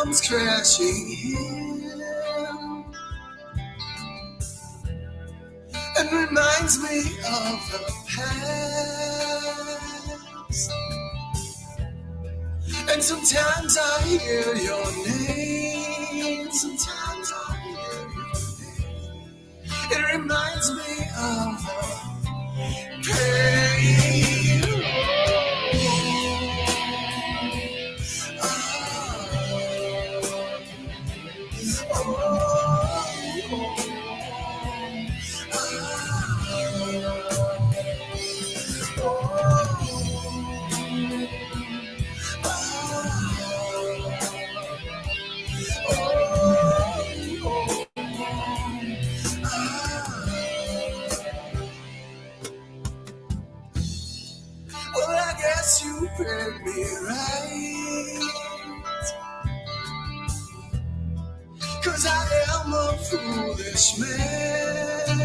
comes crashing in and reminds me of the past. And sometimes I hear your name. Sometimes I hear your name. It reminds me of the pain. Well, I guess you read me right, 'cause I am a foolish man.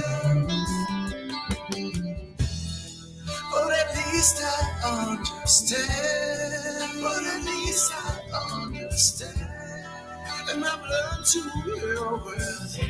But at least I understand. But at least I understand. And I've learned to live with it.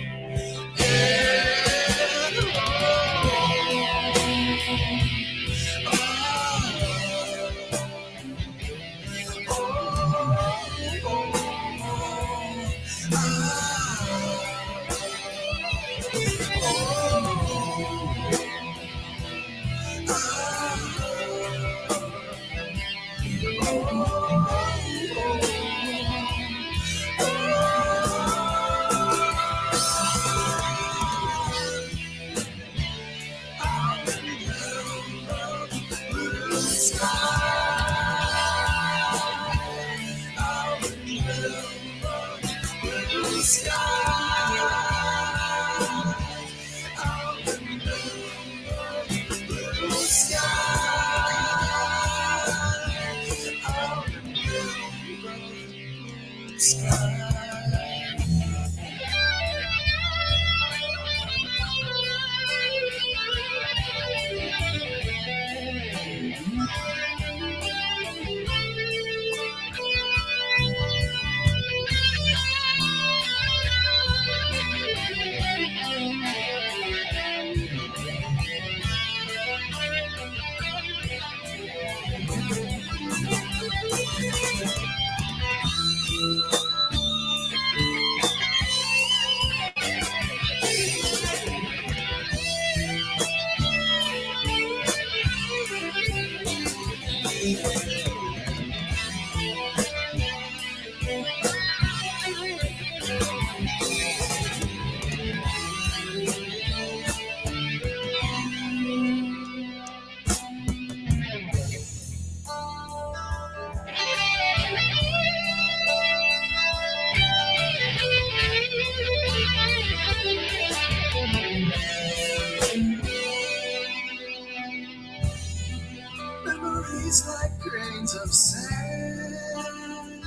Memories like grains of sand,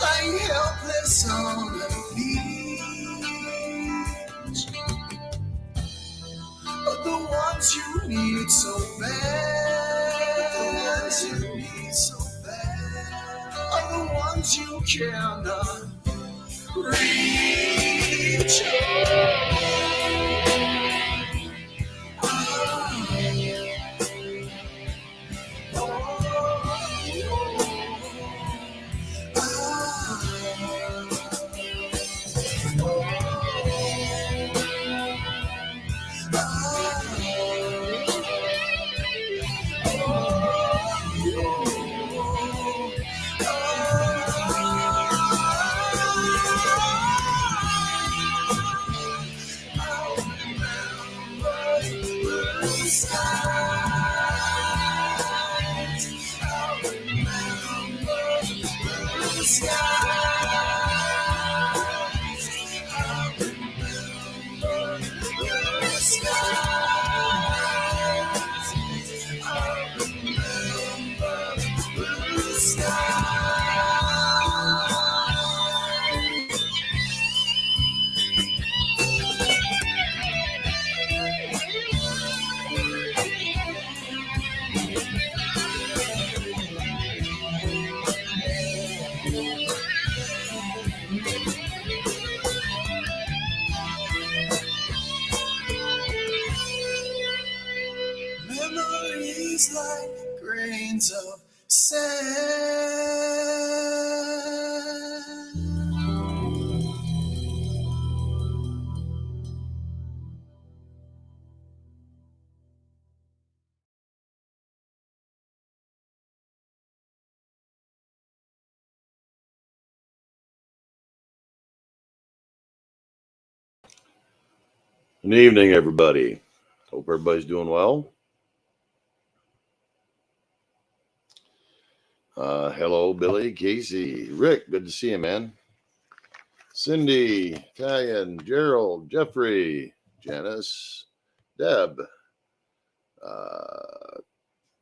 lying helpless on the beach. But the ones you need so bad, the ones you need so bad, are the ones you cannot reach. grains of sand. Good evening, everybody. Hope everybody's doing well. Hello, Billy, Casey, Rick. Good to see you, man. Cindy, Italian, Gerald, Jeffrey, Janice, Deb, uh,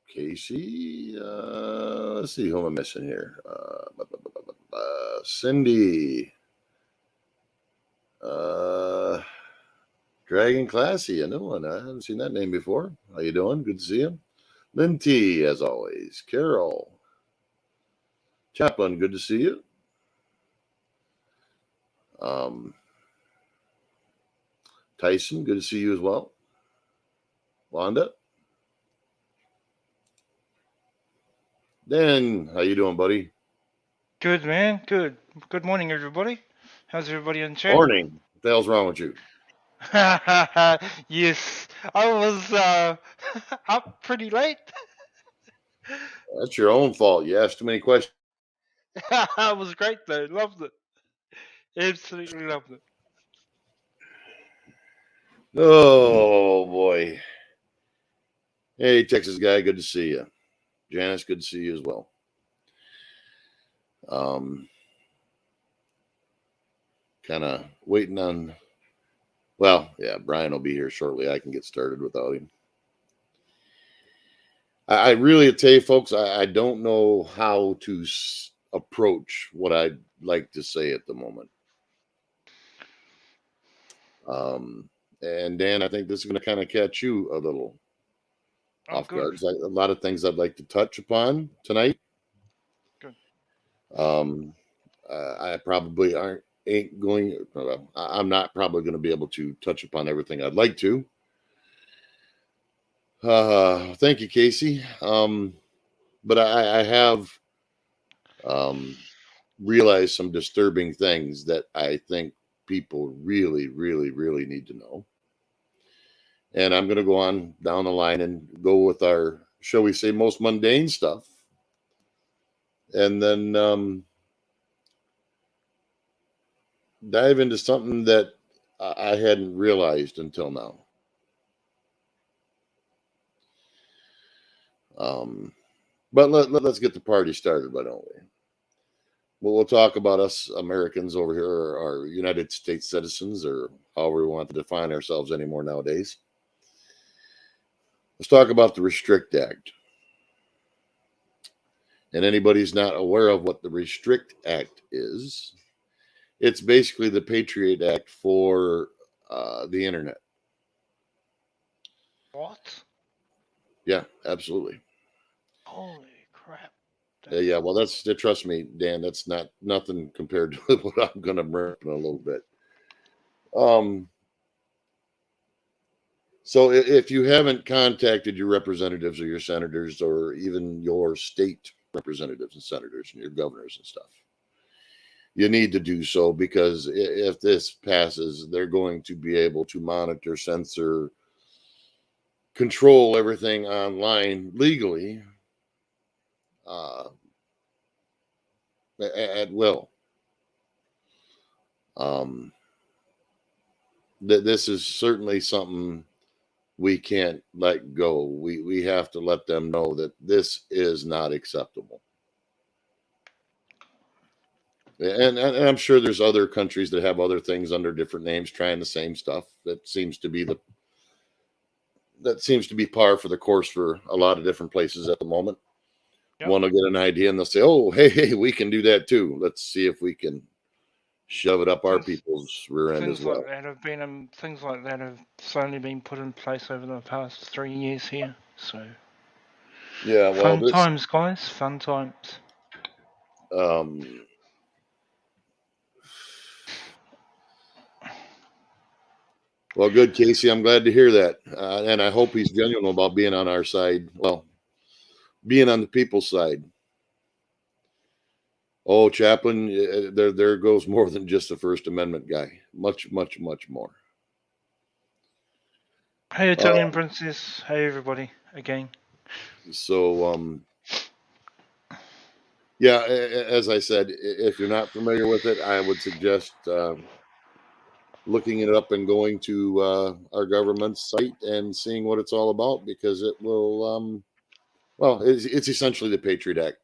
Casey. Let's see who am I missing here. Cindy, uh, Dragon Classy, a new one. I haven't seen that name before. How you doing? Good to see you. Lynn T, as always. Carol, Chaplain, good to see you. Um, Tyson, good to see you as well. Wanda, Dan, how you doing, buddy? Good, man. Good. Good morning, everybody. How's everybody in chat? Morning. What the hell's wrong with you? Yes, I was up pretty late. That's your own fault. You asked too many questions. It was great though. Loved it. Absolutely loved it. Oh boy. Hey, Texas guy, good to see you. Janice, good to see you as well. Kind of waiting on. Well, yeah, Brian will be here shortly. I can get started without him. I really tell you, folks, I don't know how to approach what I'd like to say at the moment. And Dan, I think this is going to kind of catch you a little off guard. A lot of things I'd like to touch upon tonight. Good. I probably ain't going. I'm not probably going to be able to touch upon everything I'd like to. Thank you, Casey. But I have realized some disturbing things that I think people really, really, really need to know. And I'm going to go on down the line and go with our, shall we say, most mundane stuff. And then dive into something that I hadn't realized until now. But let's get the party started, why don't we? We'll talk about us Americans over here, or our United States citizens, or however we want to define ourselves anymore nowadays. Let's talk about the Restrict Act. And anybody's not aware of what the Restrict Act is, it's basically the Patriot Act for the internet. What? Yeah, absolutely. Holy crap. Yeah, well, trust me, Dan, that's nothing compared to what I'm going to bring up in a little bit. So if you haven't contacted your representatives or your senators or even your state representatives and senators and your governors and stuff, you need to do so, because if this passes, they're going to be able to monitor, censor, control everything online legally at will. This is certainly something we can't let go. We have to let them know that this is not acceptable. And I'm sure there's other countries that have other things under different names trying the same stuff. That seems to be par for the course for a lot of different places at the moment. Yep. Want to get an idea and they'll say, oh, hey, we can do that too. Let's see if we can shove it up our people's rear end as well. Things like that have slowly been put in place over the past 3 years here. So yeah, well, fun times, guys. Fun times. Well, good, Casey. I'm glad to hear that, and I hope he's genuine about being on our side. Well, being on the people's side. Oh, Chaplain, there goes more than just the First Amendment guy. Much, much, much more. Hey, Italian Princess. Hey, everybody, again. So, yeah, as I said, if you're not familiar with it, I would suggest looking it up and going to our government's site and seeing what it's all about, because it will, well, it's essentially the Patriot Act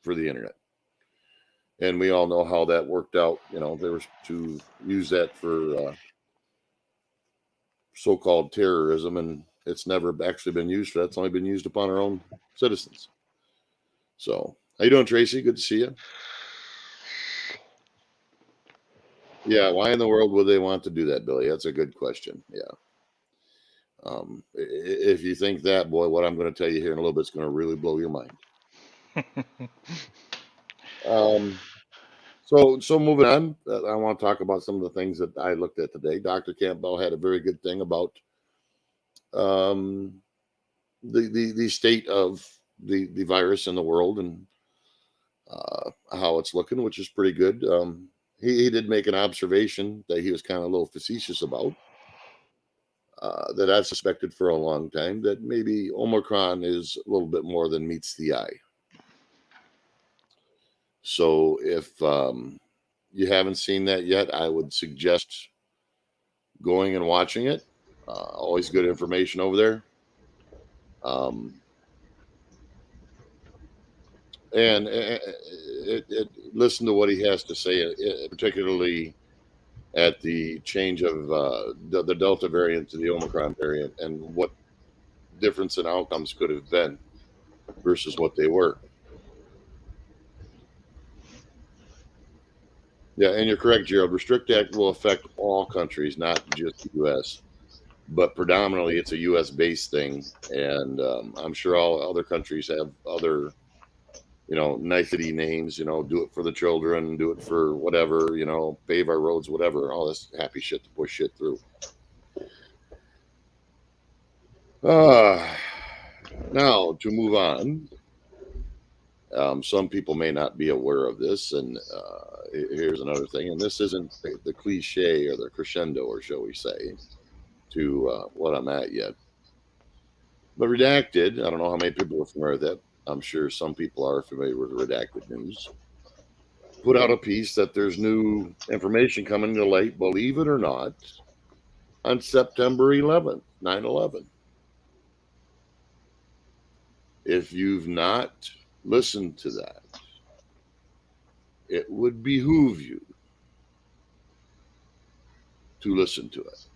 for the internet. And we all know how that worked out. You know, they were to use that for so-called terrorism, and it's never actually been used for that. It's only been used upon our own citizens. So, how you doing, Tracy? Good to see you. Yeah, why in the world would they want to do that, Billy? That's a good question. Yeah. If you think that, boy, what I'm going to tell you here in a little bit is going to really blow your mind. So moving on, I want to talk about some of the things that I looked at today. Dr. Campbell had a very good thing about the state of the virus in the world and how it's looking, which is pretty good. He did make an observation that he was kind of a little facetious about, that I've suspected for a long time, that maybe Omicron is a little bit more than meets the eye. So if you haven't seen that yet, I would suggest going and watching it. Always good information over there. And listen to what he has to say, particularly at the change of the Delta variant to the Omicron variant, and what difference in outcomes could have been versus what they were. Yeah, and you're correct, Gerald. Restrict Act will affect all countries, not just the U.S., but predominantly it's a U.S.-based thing, and I'm sure all other countries have other, nicety names, do it for the children, do it for whatever, pave our roads, whatever, all this happy shit to push shit through. Now, to move on, some people may not be aware of this, and here's another thing, and this isn't the cliche or the crescendo, or shall we say, to what I'm at yet. But Redacted, I don't know how many people are familiar with that. I'm sure some people are familiar with Redacted News. Put out a piece that there's new information coming to light, believe it or not, on September 11th, 9/11. If you've not listened to that, it would behoove you to listen to it.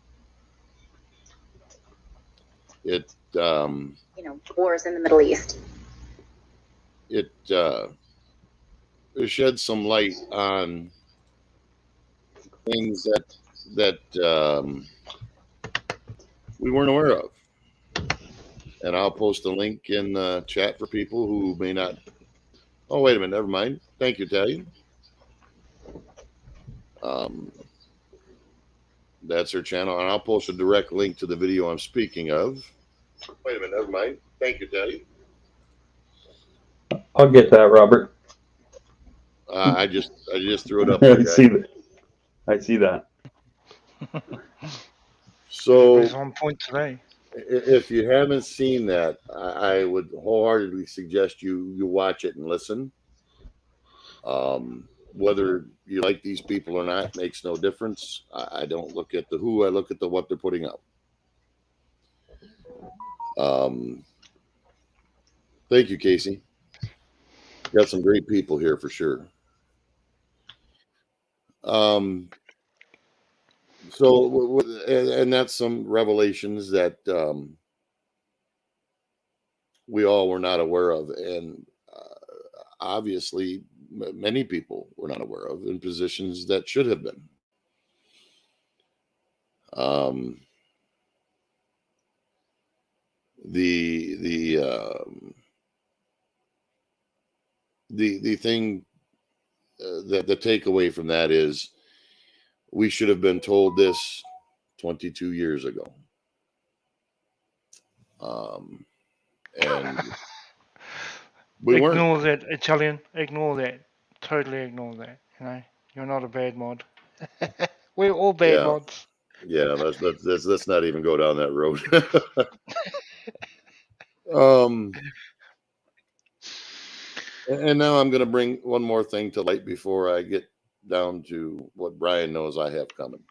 Wars in the Middle East. It sheds some light on things that we weren't aware of. And I'll post a link in the chat for people who may not. Oh, wait a minute. Never mind. Thank you, Italian. That's her channel. And I'll post a direct link to the video I'm speaking of. Wait a minute. Never mind. Thank you, Italian. I'll get that, Robert. I just threw it up. I see that. I see that. So It's on point today. If you haven't seen that, I would wholeheartedly suggest you watch it and listen. Whether you like these people or not makes no difference. I don't look at the who, I look at what they're putting up. Thank you, Casey. Got some great people here for sure. So, and that's some revelations that we all were not aware of, and obviously many people were not aware of in positions that should have been. The thing that the takeaway from that is, we should have been told this 22 years ago. And We weren't. Ignore that, Italian. Ignore that. Totally ignore that. You know, you're not a bad mod. We're all bad Yeah. mods. Yeah, let's not even go down that road. And now I'm going to bring one more thing to light before I get down to what Brian knows I have coming.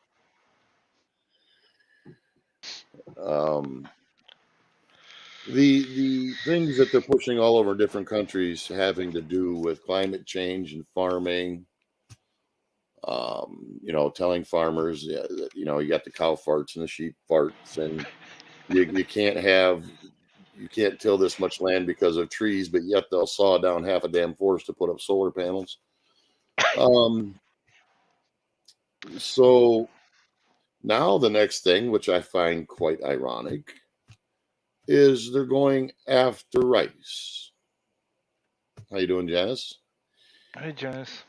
The things that they're pushing all over different countries having to do with climate change and farming. Telling farmers that you got the cow farts and the sheep farts, and you can't till this much land because of trees, but yet they'll saw down half a damn forest to put up solar panels. So now the next thing, which I find quite ironic, is they're going after rice. How you doing, Janice? Hey, Janice.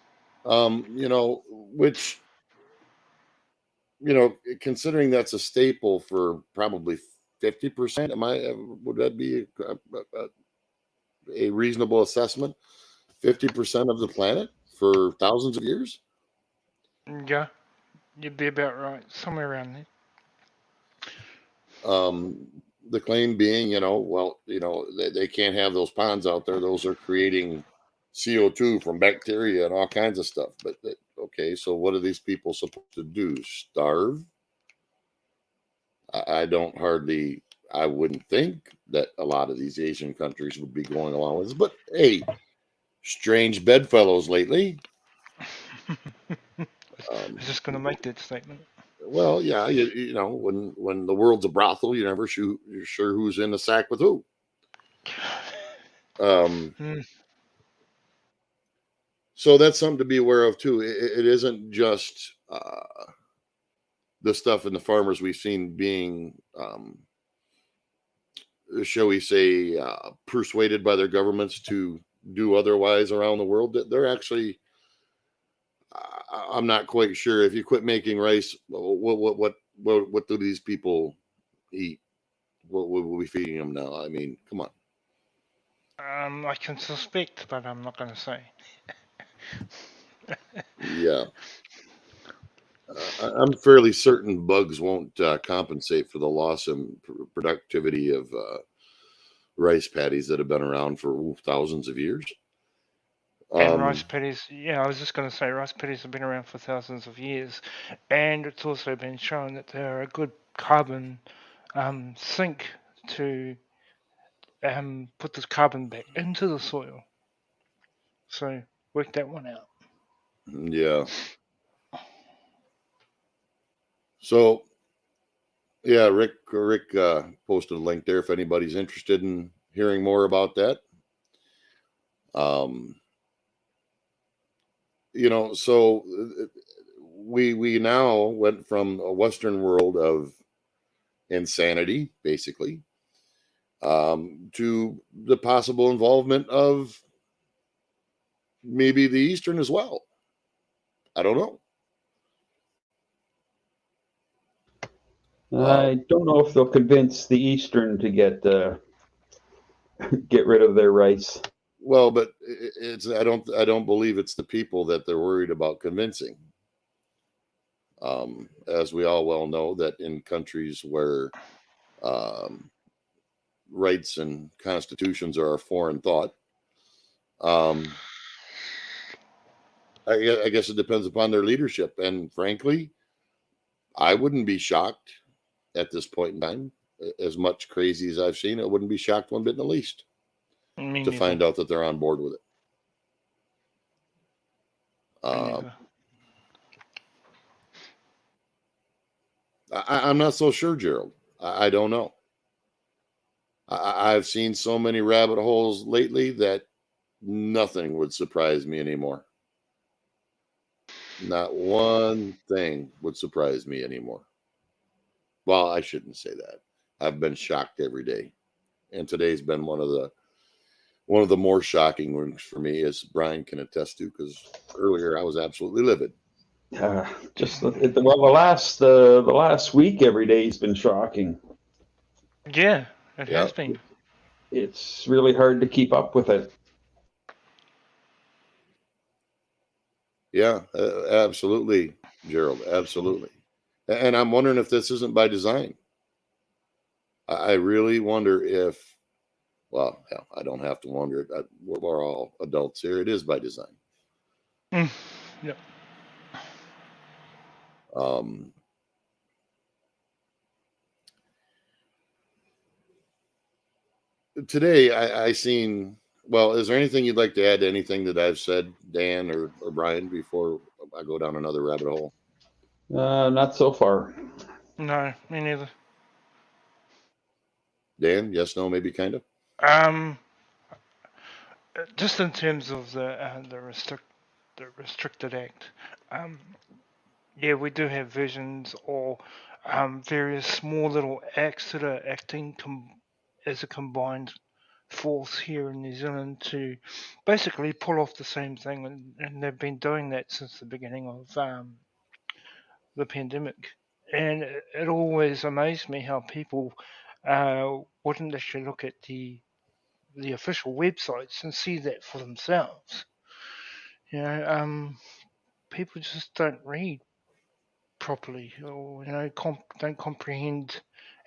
Which, considering that's a staple for probably 50%, would that be a reasonable assessment? 50% of the planet for thousands of years? Yeah, you'd be about right. Somewhere around there. The claim being, they can't have those ponds out there. Those are creating CO2 from bacteria and all kinds of stuff. But okay, so what are these people supposed to do? Starve? I wouldn't think that a lot of these Asian countries would be going along with this. But hey, strange bedfellows lately. I was just going to make that statement. Well, yeah, when the world's a brothel, you're never sure who's in the sack with who. So that's something to be aware of too. It isn't just the stuff in the farmers we've seen being, shall we say, persuaded by their governments to do otherwise around the world. That they're actually, I'm not quite sure. If you quit making rice, what do these people eat? What will we feeding them now? I mean, come on. I can suspect, but I'm not going to say. Yeah. I'm fairly certain bugs won't compensate for the loss in productivity of rice paddies that have been around for thousands of years. And rice paddies, I was just going to say rice paddies have been around for thousands of years, and it's also been shown that they're a good carbon sink to put this carbon back into the soil. So work that one out. Yeah. So, yeah, Rick posted a link there if anybody's interested in hearing more about that. So we now went from a Western world of insanity, basically, to the possible involvement of maybe the Eastern as well. I don't know. I don't know if they'll convince the Eastern to get rid of their rice. Well, but I don't believe it's the people that they're worried about convincing. As we all well know, that in countries where rights and constitutions are a foreign thought, I guess it depends upon their leadership. And frankly, I wouldn't be shocked at this point in time, as much crazy as I've seen. I wouldn't be shocked one bit in the least to find out that they're on board with it. I'm not so sure, Gerald. I don't know. I've seen so many rabbit holes lately that nothing would surprise me anymore. Not one thing would surprise me anymore. Well, I shouldn't say that. I've been shocked every day, and today's been one of the more shocking ones for me, as Brian can attest to, because earlier I was absolutely livid. The last week, every day's been shocking. Yeah, it has been. It's really hard to keep up with it. Yeah, absolutely, Gerald. Absolutely. And I'm wondering if this isn't by design. I really wonder if, well, hell, I don't have to wonder. We're all adults here. It is by design. Yep. Um, today, I seen. Well, is there anything you'd like to add to anything that I've said, Dan or Brian, before I go down another rabbit hole? Not so far. No, me neither. Dan, yes, no, maybe, kind of. Just in terms of the restricted act, yeah, we do have visions or various small little acts that are acting as a combined force here in New Zealand to basically pull off the same thing, and they've been doing that since the beginning of the pandemic. And it always amazed me how people wouldn't actually look at the official websites and see that for themselves. You know, people just don't read properly, or don't comprehend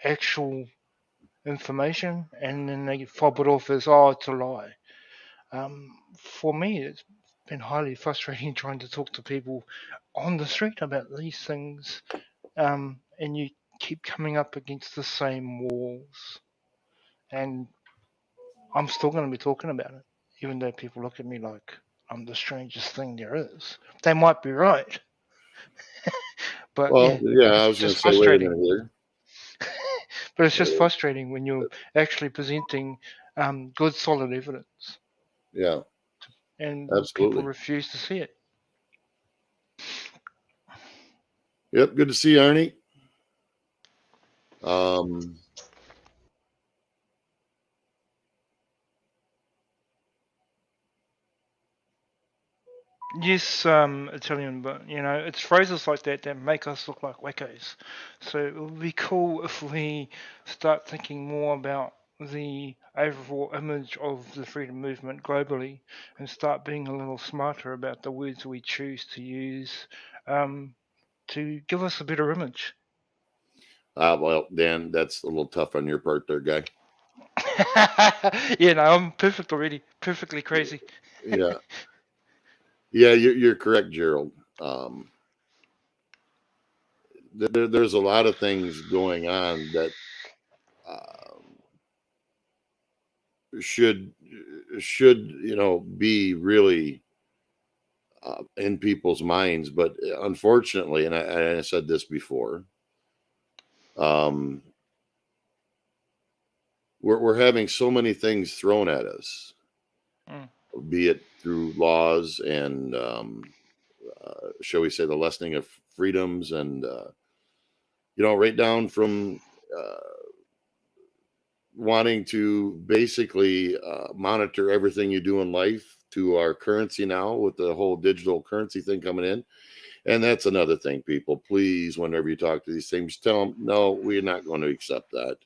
actual information, and then they fob it off as, oh, it's a lie. For me, it's been highly frustrating trying to talk to people on the street about these things, and you keep coming up against the same walls. And I'm still going to be talking about it, even though people look at me like I'm the strangest thing there is. They might be right, but Well, yeah, yeah, I it's was going just to say, wait a frustrating. minute here. But it's just frustrating when you're actually presenting good, solid evidence, Yeah, and people absolutely. refuse to see it. Yep, good to see you, Arnie. Um, Yes, Italian, but it's phrases like that that make us look like wackos. So it would be cool if we start thinking more about the overall image of the freedom movement globally and start being a little smarter about the words we choose to use to give us a better image. well, Dan, that's a little tough on your part there, guy. Yeah, no, I'm perfect already. Perfectly crazy. Yeah, yeah, you're correct, Gerald. Um, there's a lot of things going on that um, should be really in people's minds, but unfortunately, and I said this before, um, we're having so many things thrown at us, Mm. be it through laws and shall we say the lessening of freedoms and right down from uh, wanting to basically monitor everything you do in life to our currency now with the whole digital currency thing coming in. And that's another thing, people. Please, whenever you talk to these things, tell them, no, we're not going to accept that.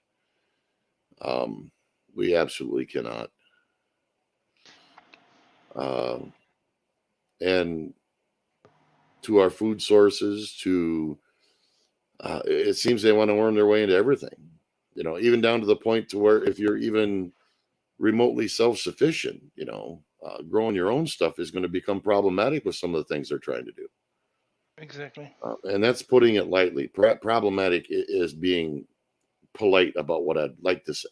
We absolutely cannot. And to our food sources, to it seems they want to worm their way into everything. Even down to the point to where if you're even remotely self-sufficient, growing your own stuff is going to become problematic with some of the things they're trying to do. Exactly. And that's putting it lightly. Problematic is being polite about what I'd like to say.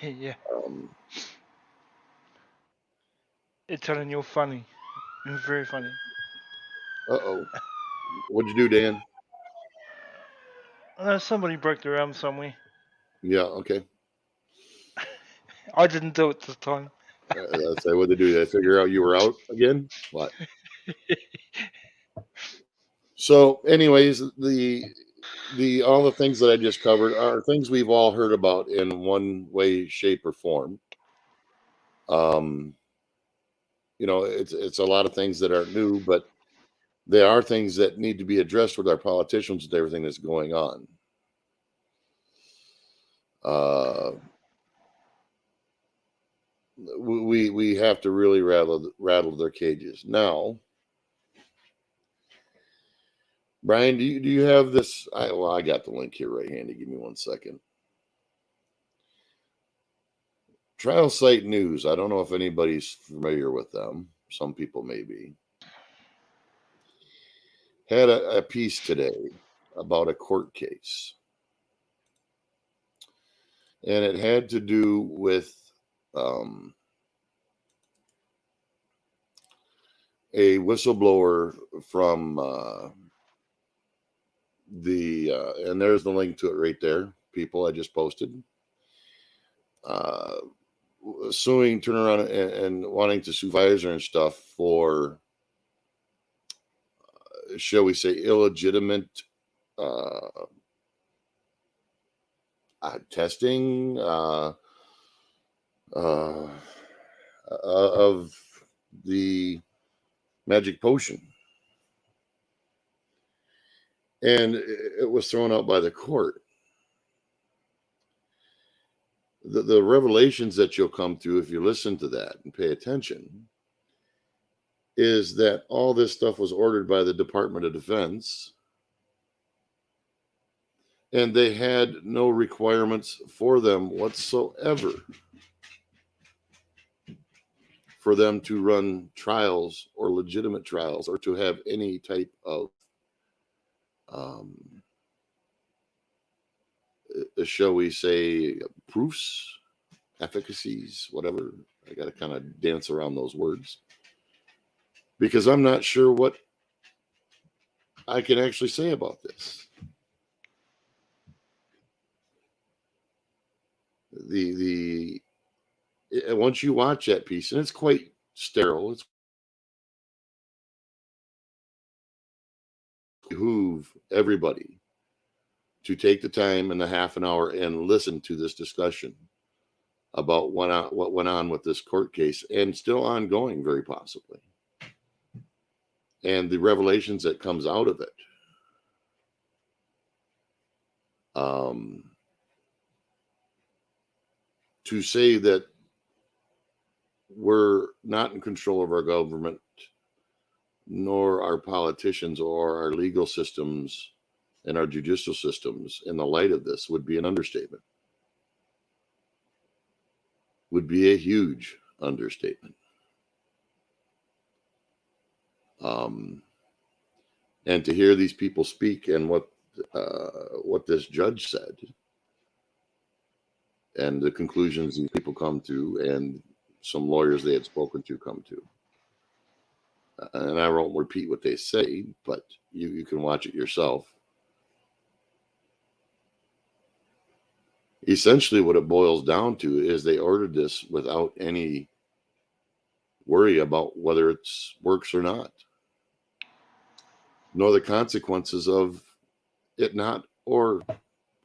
Yeah. Um, Italian, you're funny. You're very funny. uh-oh. What'd you do, Dan? Somebody broke their arm somewhere. Yeah, okay. I didn't do it this time. That's what they do. They figure out you were out again? What? So, anyways, the all the things that I just covered are things we've all heard about in one way, shape, or form. It's a lot of things that aren't new, but there are things that need to be addressed with our politicians and everything that's going on. Uh, we have to really rattle their cages. Now, Brian, do you have this? I got the link here right handy. Give me 1 second. Trial Site News. I don't know if anybody's familiar with them. Some people may be. Had a piece today about a court case. And it had to do with a whistleblower from and there's the link to it right there, people. I just posted. Suing, turn around and wanting to sue Pfizer and stuff for, shall we say, illegitimate testing of the magic potion. And it was thrown out by the court. The revelations that you'll come to if you listen to that and pay attention is that all this stuff was ordered by the Department of Defense, and they had no requirements for them whatsoever for them to run trials or legitimate trials or to have any type of shall we say, proofs, efficacies, whatever. I got to kind of dance around those words because I'm not sure what I can actually say about this. Once you watch that piece, and it's quite sterile, it's behoove everybody to take the time and the half an hour and listen to this discussion about what went on with this court case, and still ongoing, very possibly, and the revelations that comes out of it. To say that we're not in control of our government, nor our politicians or our legal systems and our judicial systems in the light of this would be an understatement. Would be a huge understatement. And to hear these people speak and what this judge said and the conclusions these people come to and some lawyers they had spoken to come to. And I won't repeat what they say, but you can watch it yourself. Essentially, what it boils down to is they ordered this without any worry about whether it works or not, nor the consequences of it not or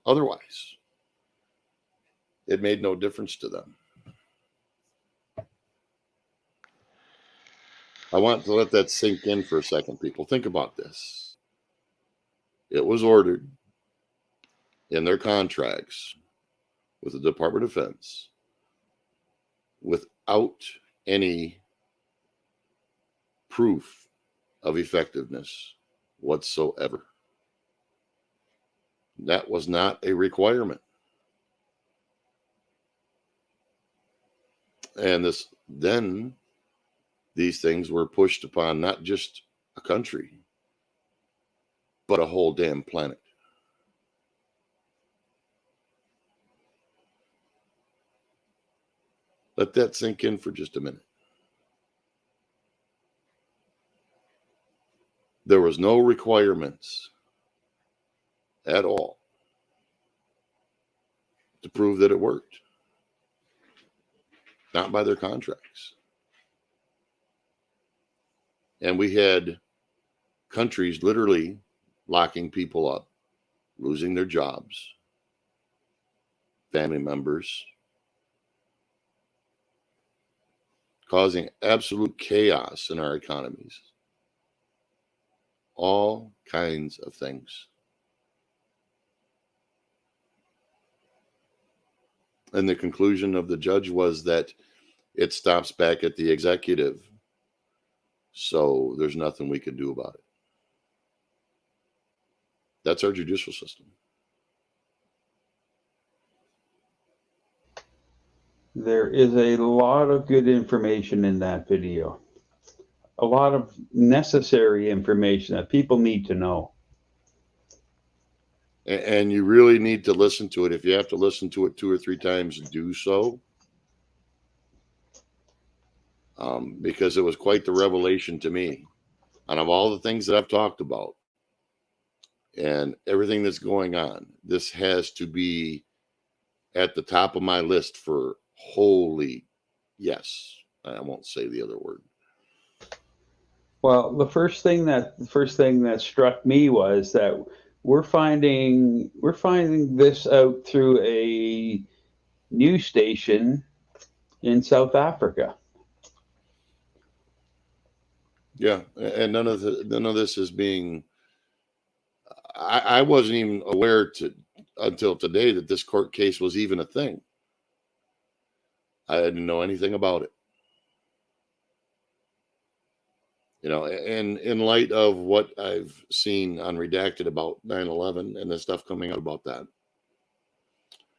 otherwise. It made no difference to them. I want to let that sink in for a second, people. Think about this. It was ordered in their contracts with the Department of Defense without any proof of effectiveness whatsoever. That was not a requirement. And then these things were pushed upon not just a country, but a whole damn planet. Let that sink in for just a minute. There was no requirements at all to prove that it worked. Not by their contracts. And we had countries literally locking people up, losing their jobs, family members, causing absolute chaos in our economies. All kinds of things. And the conclusion of the judge was that it stops back at the executive. So there's nothing we can do about it. That's our judicial system. There is a lot of good information in that video. A lot of necessary information that people need to know. And you really need to listen to it. If you have to listen to it 2 or 3 times, do so. Because it was quite the revelation to me. Out of all the things that I've talked about and everything that's going on, this has to be at the top of my list for holy yes. I won't say the other word. Well, the first thing that struck me was that we're finding this out through a news station in South Africa. Yeah, and none of this is being. I wasn't even aware until today that this court case was even a thing. I didn't know anything about it. You know, and in light of what I've seen on Redacted about 9/11 and the stuff coming out about that,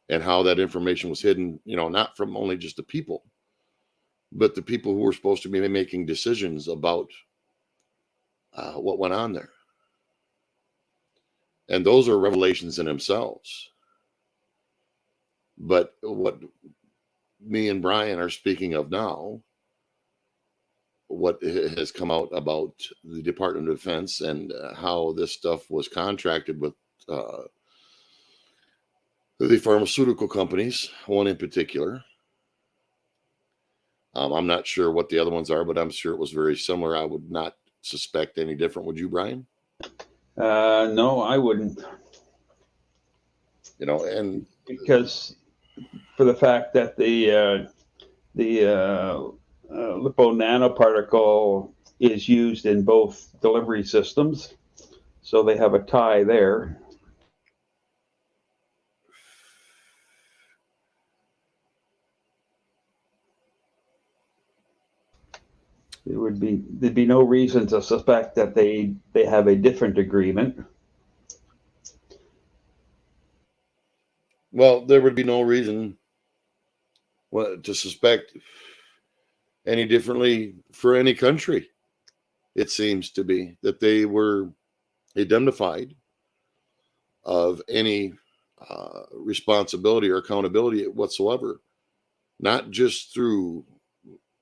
and how that information was hidden, you know, not from only just the people, but the people who were supposed to be making decisions about what went on there. And those are revelations in themselves. But what me and Brian are speaking of now, what has come out about the Department of Defense and how this stuff was contracted with the pharmaceutical companies, one in particular. I'm not sure what the other ones are, but I'm sure it was very similar. I would not suspect any different. Would you, Brian? No, I wouldn't. You know, and because for the fact that the lipo nanoparticle is used in both delivery systems, so they have a tie there. There'd be no reason to suspect that they have a different agreement. Well, there would be no reason to suspect any differently for any country. It seems to be that they were indemnified of any responsibility or accountability whatsoever, not just through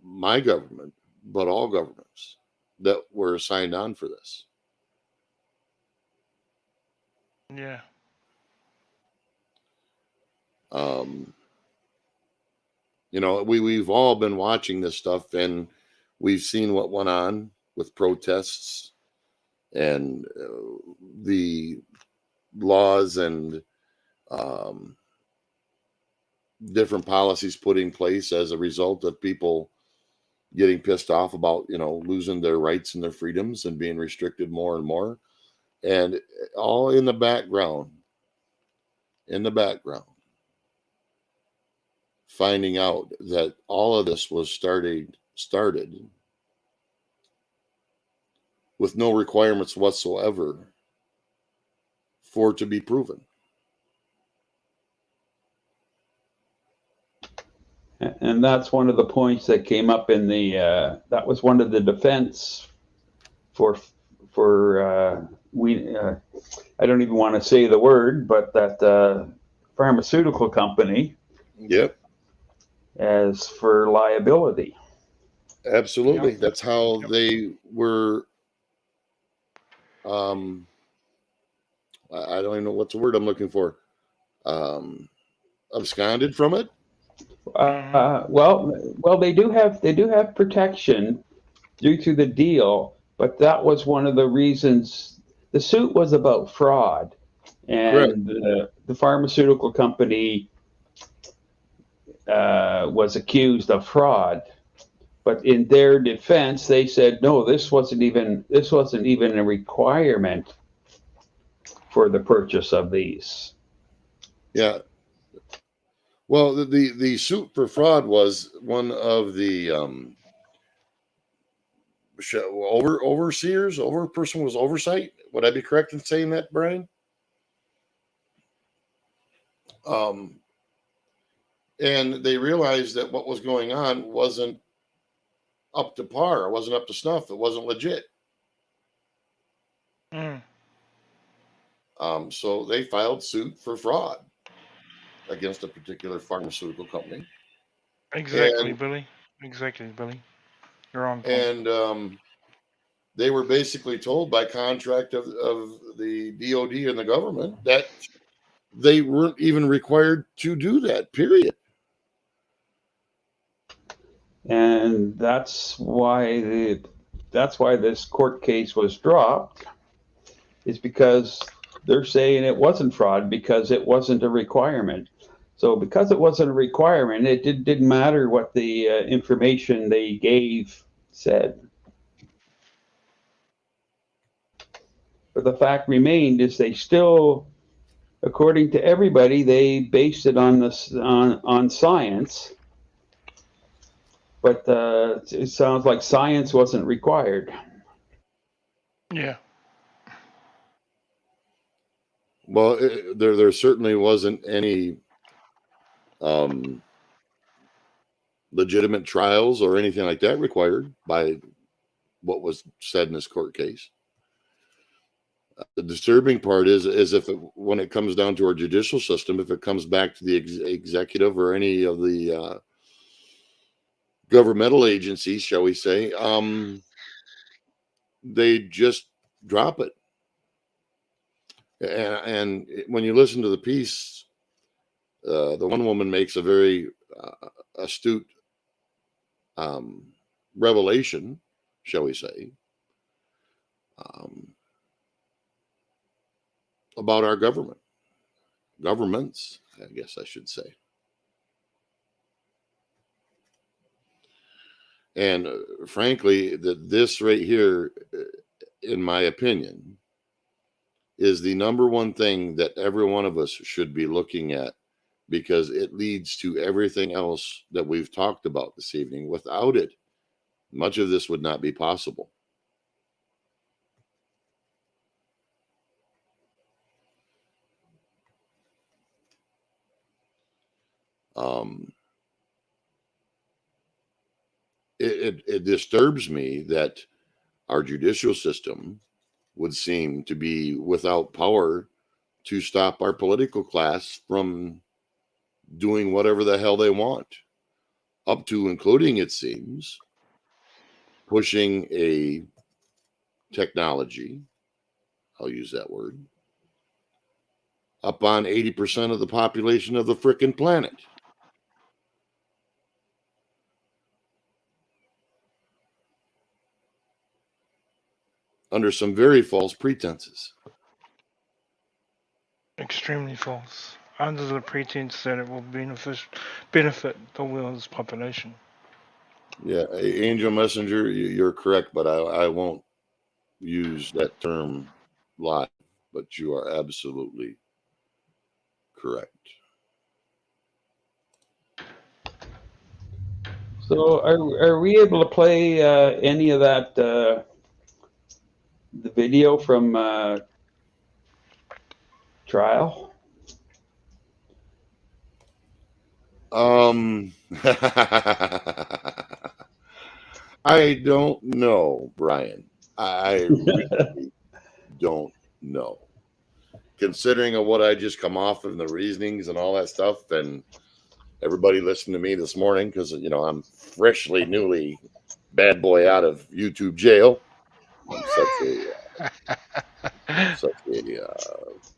my government, but all governments that were signed on for this. Yeah. You know, we've all been watching this stuff, and we've seen what went on with protests and the laws and different policies put in place as a result of people getting pissed off about, you know, losing their rights and their freedoms and being restricted more and more. And all in the background, finding out that all of this was started with no requirements whatsoever for it to be proven. And that's one of the points that came up in the that was one of the defense for I don't even want to say the word, but that pharmaceutical company. Yep. As for liability. Absolutely. That's how they were. I don't even know what's the word I'm looking for. Absconded from it. Well, they do have protection due to the deal, but that was one of the reasons. The suit was about fraud, and the pharmaceutical company was accused of fraud. But in their defense, they said, no, this wasn't even a requirement for the purchase of these. Yeah. Well, the suit for fraud was one of the overseers, person was oversight. Would I be correct in saying that, Brian? And they realized that what was going on wasn't up to par. It wasn't up to snuff. It wasn't legit. So they filed suit for fraud against a particular pharmaceutical company. Exactly, Billy. Exactly, Billy. You're on point. And they were basically told by contract of the DOD and the government that they weren't even required to do that, period. And that's why this court case was dropped, is because they're saying it wasn't fraud because it wasn't a requirement. So because it wasn't a requirement, it didn't matter what the information they gave said. But the fact remained is they still, according to everybody, they based it on science. But it sounds like science wasn't required. Yeah. Well, there certainly wasn't any legitimate trials or anything like that required by what was said in this court case. The disturbing part is if when it comes down to our judicial system, if it comes back to the executive or any of the governmental agencies, shall we say, they just drop it. And when you listen to the piece, the one woman makes a very astute revelation, shall we say, about our governments, I guess I should say. And frankly, this right here, in my opinion, is the number one thing that every one of us should be looking at, because it leads to everything else that we've talked about this evening. Without it, much of this would not be possible. It disturbs me that our judicial system would seem to be without power to stop our political class from doing whatever the hell they want, up to including, it seems, pushing a technology, I'll use that word, up on 80% of the population of the frickin' planet. Under some very false pretenses. Extremely false. Under the pretense that it will benefit the world's population. Yeah, Angel Messenger, you're correct, but I won't use that term live, but you are absolutely correct. So are we able to play any of that, the video from trial? I don't know, Brian. I really don't know. Considering of what I just come off of, the reasonings and all that stuff, and everybody listened to me this morning, because I'm freshly, newly bad boy out of YouTube jail. I'm such a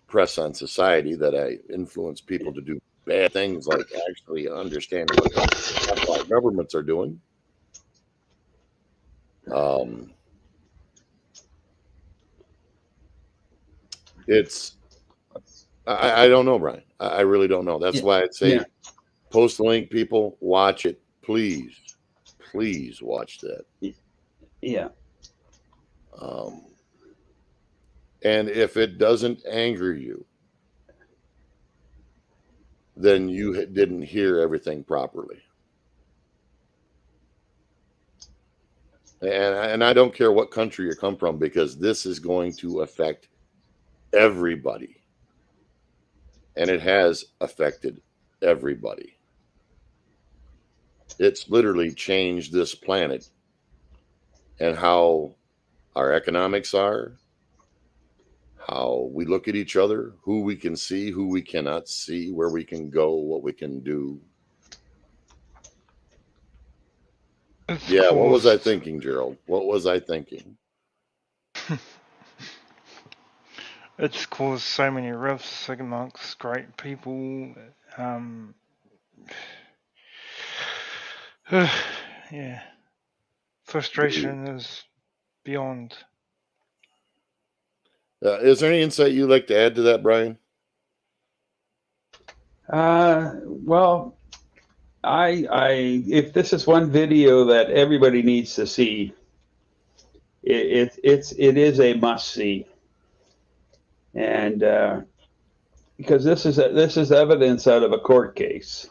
press on society that I influence people to do bad things, like actually understanding what our governments are doing. I don't know, Brian. I really don't know. That's why I'd say post the link, people, watch it. Please watch that. Yeah. And if it doesn't anger you, then you didn't hear everything properly. And I don't care what country you come from, because this is going to affect everybody. And it has affected everybody. It's literally changed this planet and how our economics are, how we look at each other, who we can see, who we cannot see, where we can go, what we can do. Yeah, what was I thinking, Gerald? What was I thinking? It's caused so many rifts amongst great people. Yeah. Frustration is beyond. Is there any insight you'd like to add to that, Brian? Well, if this is one video that everybody needs to see, it is a must see, and because this is evidence out of a court case,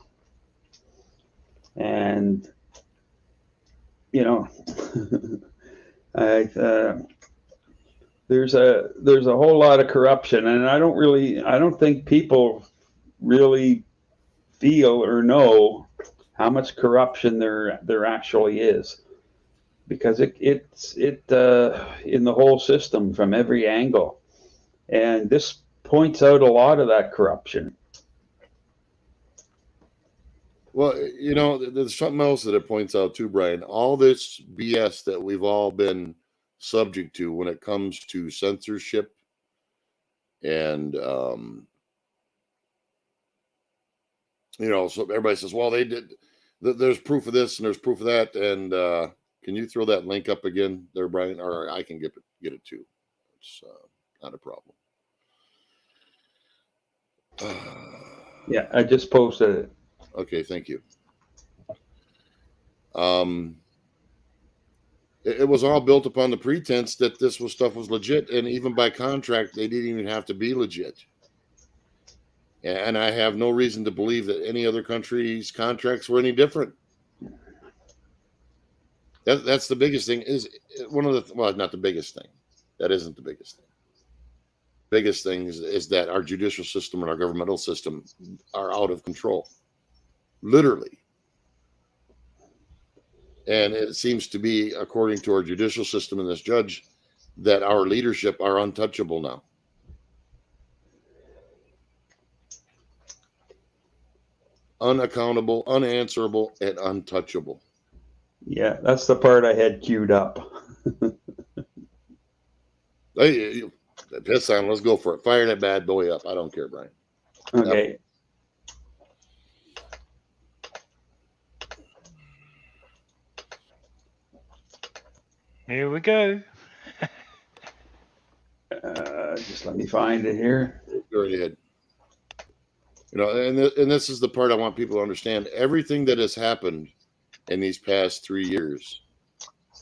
and you know, there's a whole lot of corruption, and I don't think people really feel or know how much corruption there actually is, because it's in the whole system from every angle, and this points out a lot of that corruption. Well, you know, there's something else that it points out too, Brian. All this BS that we've all been subject to when it comes to censorship and you know, so everybody says, well, they did, there's proof of this and there's proof of that. And can you throw that link up again there, Brian? Or I can get it too. It's not a problem. Yeah, I just posted it. Okay, thank you. It was all built upon the pretense that this stuff was legit, and even by contract, they didn't even have to be legit. And I have no reason to believe that any other country's contracts were any different. That's the biggest thing. Is one of the, well, not the biggest thing. That isn't the biggest thing. Biggest thing is that our judicial system and our governmental system are out of control, literally. And it seems to be, according to our judicial system and this judge, that our leadership are untouchable now. Unaccountable, unanswerable, and untouchable. Yeah, that's the part I had queued up. Hey, piss on, let's go for it. Fire that bad boy up. I don't care, Brian. Okay. Yep. Here we go. Just let me find it here. Go right ahead. You know, and this is the part I want people to understand. Everything that has happened in these past 3 years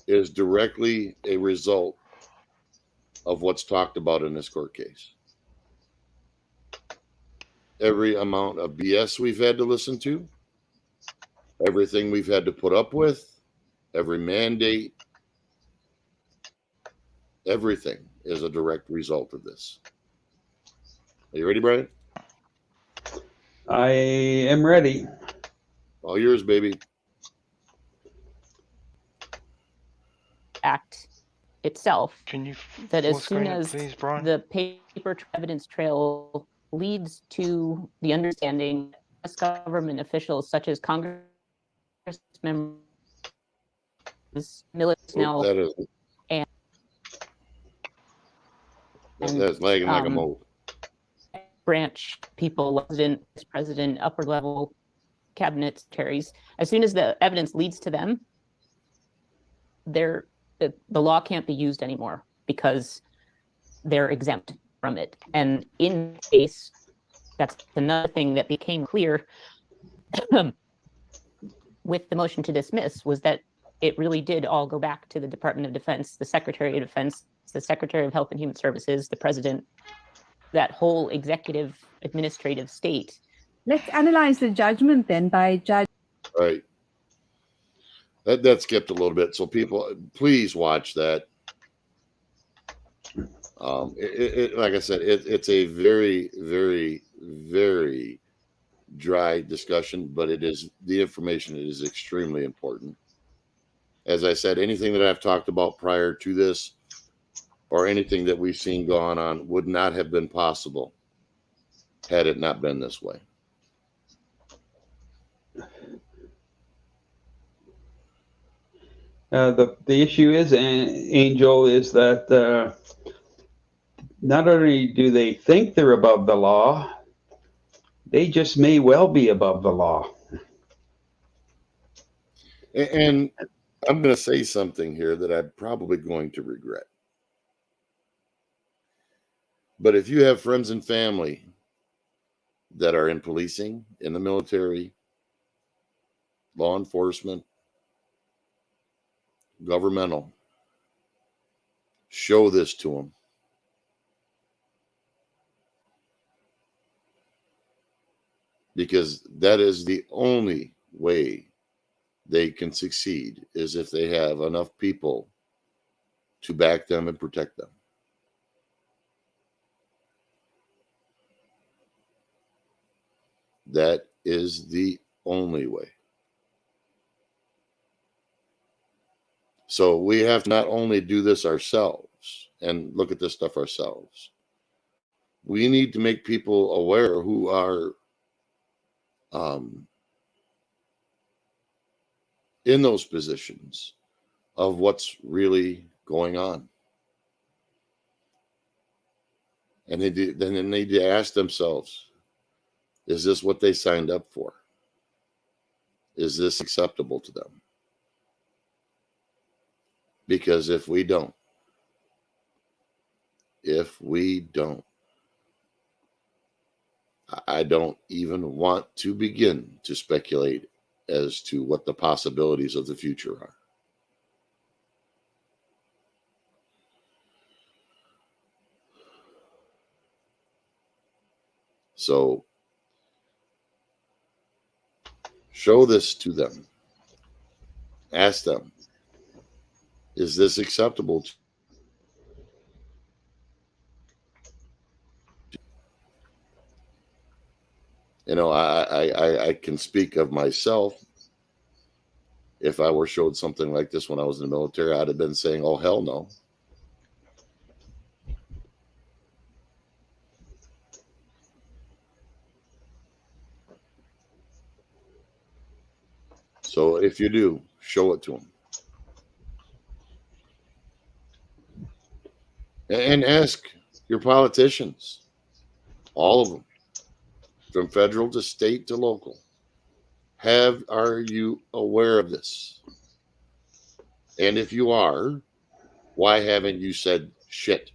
is directly a result of what's talked about in this court case. Every amount of BS we've had to listen to, everything we've had to put up with, every mandate, everything is a direct result of this. Are you ready, Brian? I am ready. All yours, baby. Act itself, Can you that as full soon screen it, as please, Brian? the paper evidence trail leads to the understanding that government officials such as Congress members, military, That is, and that's lagging like a mole. branch people, president, upper level cabinet secretaries, as soon as the evidence leads to them, the law can't be used anymore because they're exempt from it. And in this case, that's another thing that became clear with the motion to dismiss, was that it really did all go back to the Department of Defense, the Secretary of Defense, the Secretary of Health and Human Services, the President, that whole executive administrative state Let's analyze the judgment then by Judge. Right. That skipped a little bit. So people, please watch that. Like I said, it's a very, very, very dry discussion, but the information is extremely important. As I said, anything that I've talked about prior to this, or anything that we've seen going on, would not have been possible had it not been this way. The issue is, Angel, is that not only do they think they're above the law, they just may well be above the law. And I'm going to say something here that I'm probably going to regret. But if you have friends and family that are in policing, in the military, law enforcement, governmental, show this to them. Because that is the only way they can succeed, is if they have enough people to back them and protect them. That is the only way. So we have to not only do this ourselves and look at this stuff ourselves, we need to make people aware who are in those positions of what's really going on. And they need to ask themselves, is this what they signed up for? Is this acceptable to them? Because if we don't, I don't even want to begin to speculate as to what the possibilities of the future are. So show this to them. Ask them, is this acceptable to you? Know, I can speak of myself. If I were showed something like this when I was in the military, I'd have been saying, oh, hell no. So if you do, show it to them. And ask your politicians, all of them, from federal to state to local, are you aware of this? And if you are, why haven't you said shit?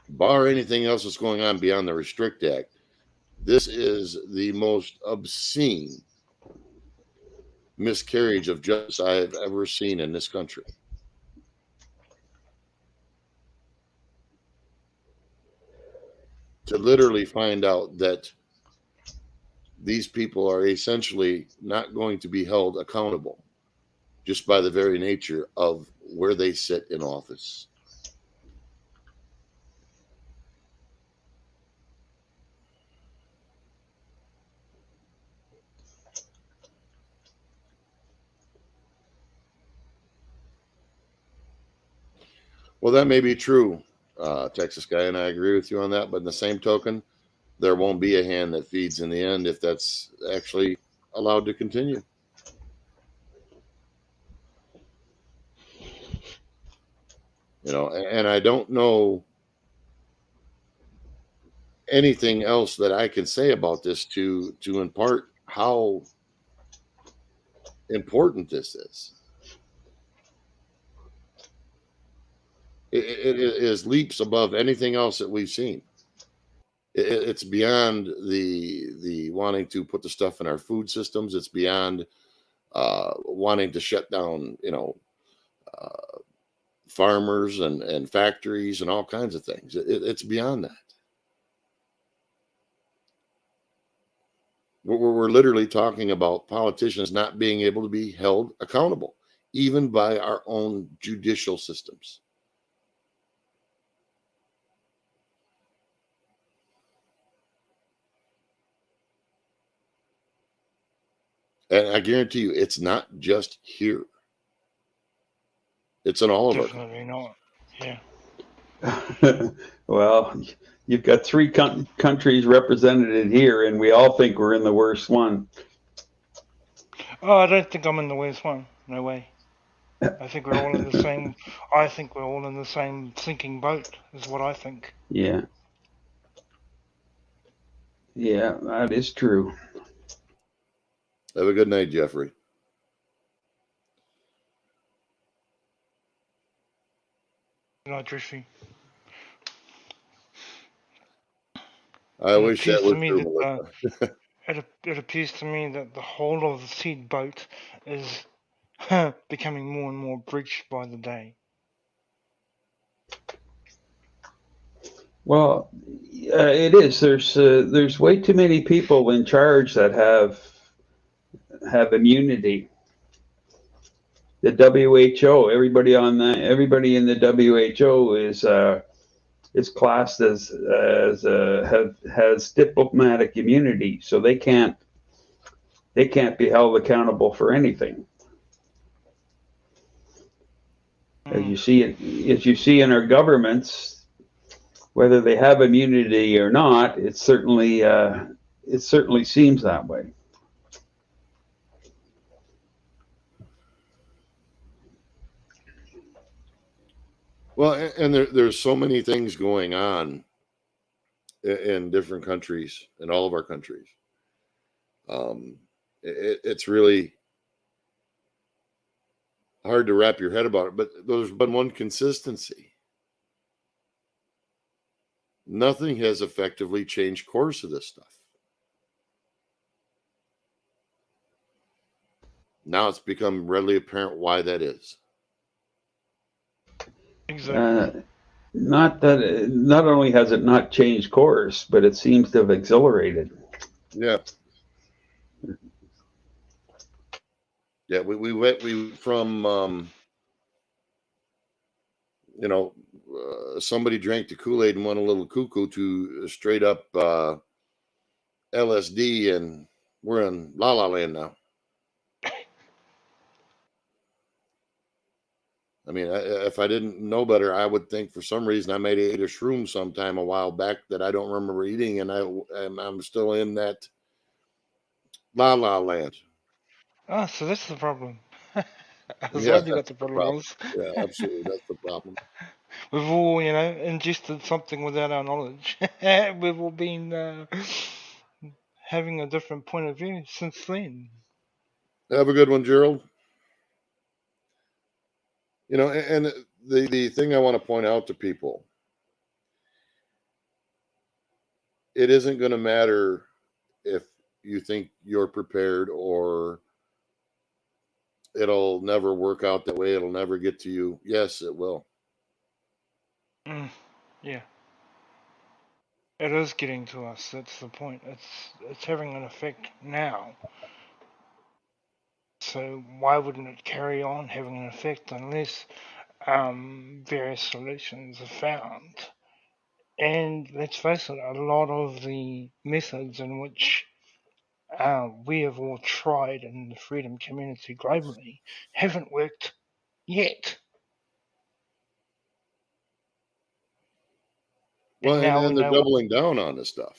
Bar anything else that's going on beyond the Restrict Act, this is the most obscene miscarriage of justice I have ever seen in this country. To literally find out that these people are essentially not going to be held accountable just by the very nature of where they sit in office. Well, that may be true, Texas guy, and I agree with you on that. But in the same token, there won't be a hand that feeds in the end if that's actually allowed to continue. You know, and I don't know anything else that I can say about this to impart how important this is. It is leaps above anything else that we've seen. It's beyond the wanting to put the stuff in our food systems. It's beyond wanting to shut down, farmers and factories and all kinds of things. It's beyond that. We're literally talking about politicians not being able to be held accountable, even by our own judicial systems. And I guarantee you, it's not just here. It's in all of our Definitely not. Yeah. Well, you've got three countries represented here, and we all think we're in the worst one. Oh, I don't think I'm in the worst one. No way. I think we're all in the same. I think we're all in the same sinking boat. Is what I think. Yeah. Yeah, that is true. Have a good night, Jeffrey. Good night, Driffy. I wish that was true, Melissa. It appears to me that the whole of the seed boat is becoming more and more breached by the day. Well, it is. There's way too many people in charge that have immunity. The WHO, everybody in the WHO is classed as has diplomatic immunity, so they can't be held accountable for anything. As you see in our governments, whether they have immunity or not, it certainly seems that way. Well, and there's so many things going on in different countries, in all of our countries. It's really hard to wrap your head about it, but there's been one consistency. Nothing has effectively changed course of this stuff. Now it's become readily apparent why that is. Exactly. Not only has it not changed course, but it seems to have accelerated. Yeah. Yeah, we went from somebody drank the Kool-Aid and went a little cuckoo to straight up LSD, and we're in La La Land now. I mean, if I didn't know better, I would think for some reason I might have ate a shroom sometime a while back that I don't remember eating, and I'm still in that La La Land. Oh, so that's the problem. I was Yeah, wondering what that's the the problem problem. was. Yeah, absolutely, that's the problem. We've all, ingested something without our knowledge. We've all been having a different point of view since then. Have a good one, Gerald. And the thing I want to point out to people, it isn't going to matter if you think you're prepared or it'll never work out that way. It'll never get to you. Yes, it will. Yeah. It is getting to us. That's the point. It's having an effect now. So why wouldn't it carry on having an effect unless various solutions are found? And let's face it, a lot of the methods in which we have all tried in the freedom community globally haven't worked yet. Well, now and we they're know doubling down on this stuff.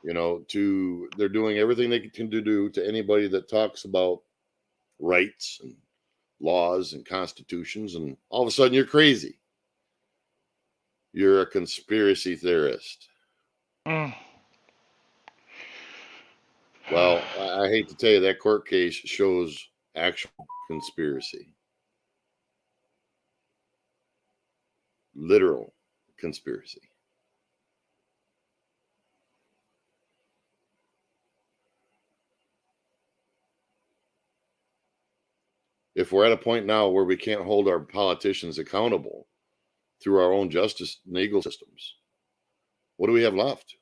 They're doing everything they can do to anybody that talks about rights and laws and constitutions, and all of a sudden you're crazy. You're a conspiracy theorist. Mm. Well, I hate to tell you, that court case shows actual conspiracy. Literal conspiracy. if we're at a point now where we can't hold our politicians accountable through our own justice and legal systems, what do we have left?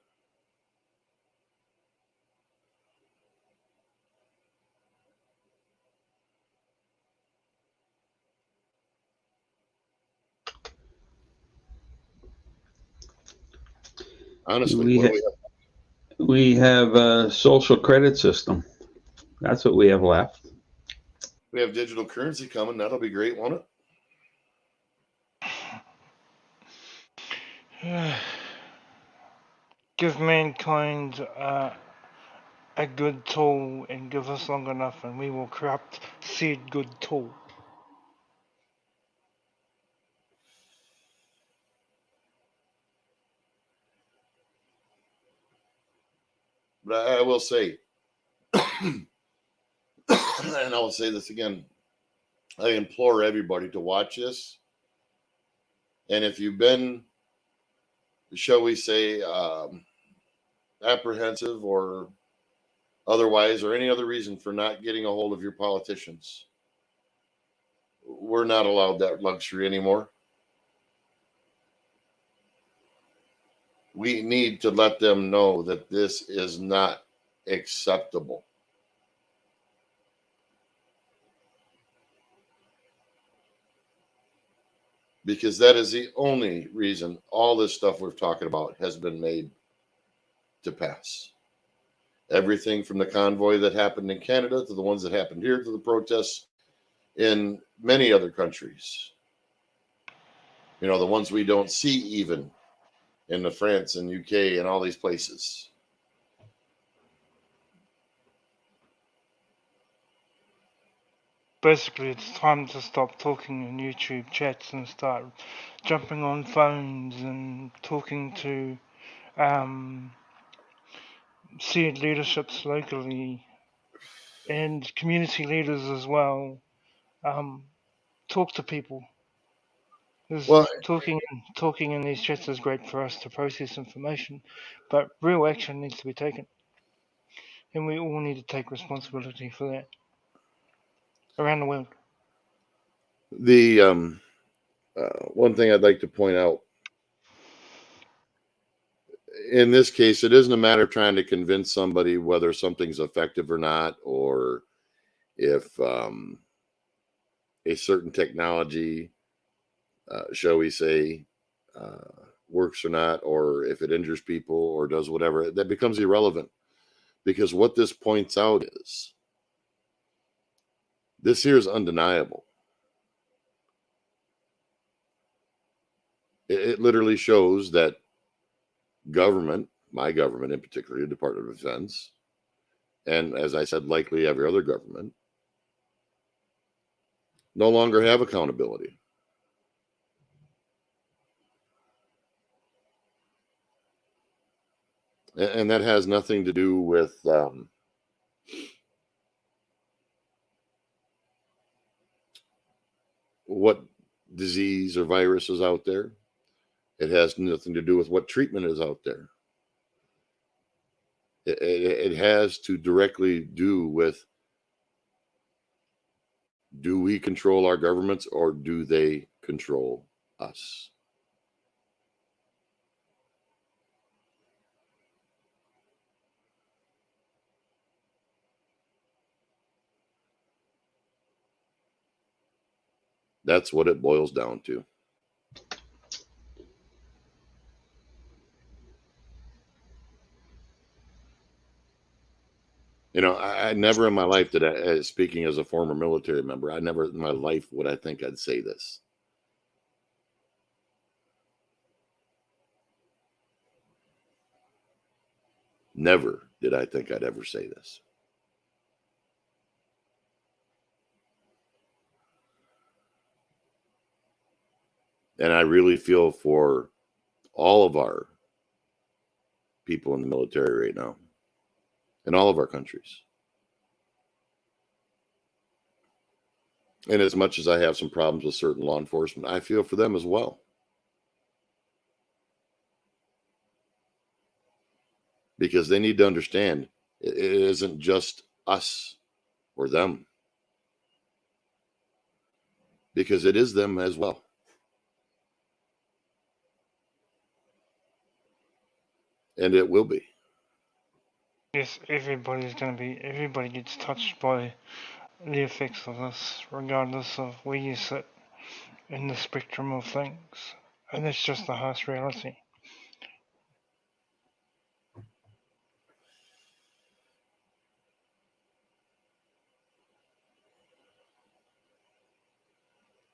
Honestly, what do we have? We have a social credit system. That's what we have left. We have digital currency coming. That'll be great, won't it? Give mankind a good tool and give us long enough, and we will corrupt said good tool. But I will say, and I will say this again, I implore everybody to watch this. And if you've been, shall we say, apprehensive or otherwise, or any other reason for not getting a hold of your politicians, we're not allowed that luxury anymore. We need to let them know that this is not acceptable. Because that is the only reason all this stuff we're talking about has been made to pass. Everything from the convoy that happened in Canada to the ones that happened here to the protests in many other countries. You know, the ones we don't see even in the France and UK and all these places. Basically, it's time to stop talking in YouTube chats and start jumping on phones and talking to said leaderships locally and community leaders as well. Talk to people. Well, talking in these chats is great for us to process information, but real action needs to be taken, and we all need to take responsibility for that around the world. The one thing I'd like to point out, in this case, it isn't a matter of trying to convince somebody whether something's effective or not, or if a certain technology, shall we say, works or not, or if it injures people or does whatever. That becomes irrelevant, because what this points out is this here is undeniable. It literally shows that government, my government in particular, the Department of Defense, and as I said, likely every other government, no longer have accountability. And that has nothing to do with what disease or virus is out there. It has nothing to do with what treatment is out there. It has to directly do with, do we control our governments or do they control us? That's what it boils down to. You know, I never in my life did I, speaking as a former military member, I never in my life would I think I'd say this. Never did I think I'd ever say this. And I really feel for all of our people in the military right now, in all of our countries. And as much as I have some problems with certain law enforcement, I feel for them as well. Because they need to understand it isn't just us or them. because it is them as well. And it will be. Yes, everybody gets touched by the effects of this, regardless of where you sit in the spectrum of things. And that's just the harsh reality.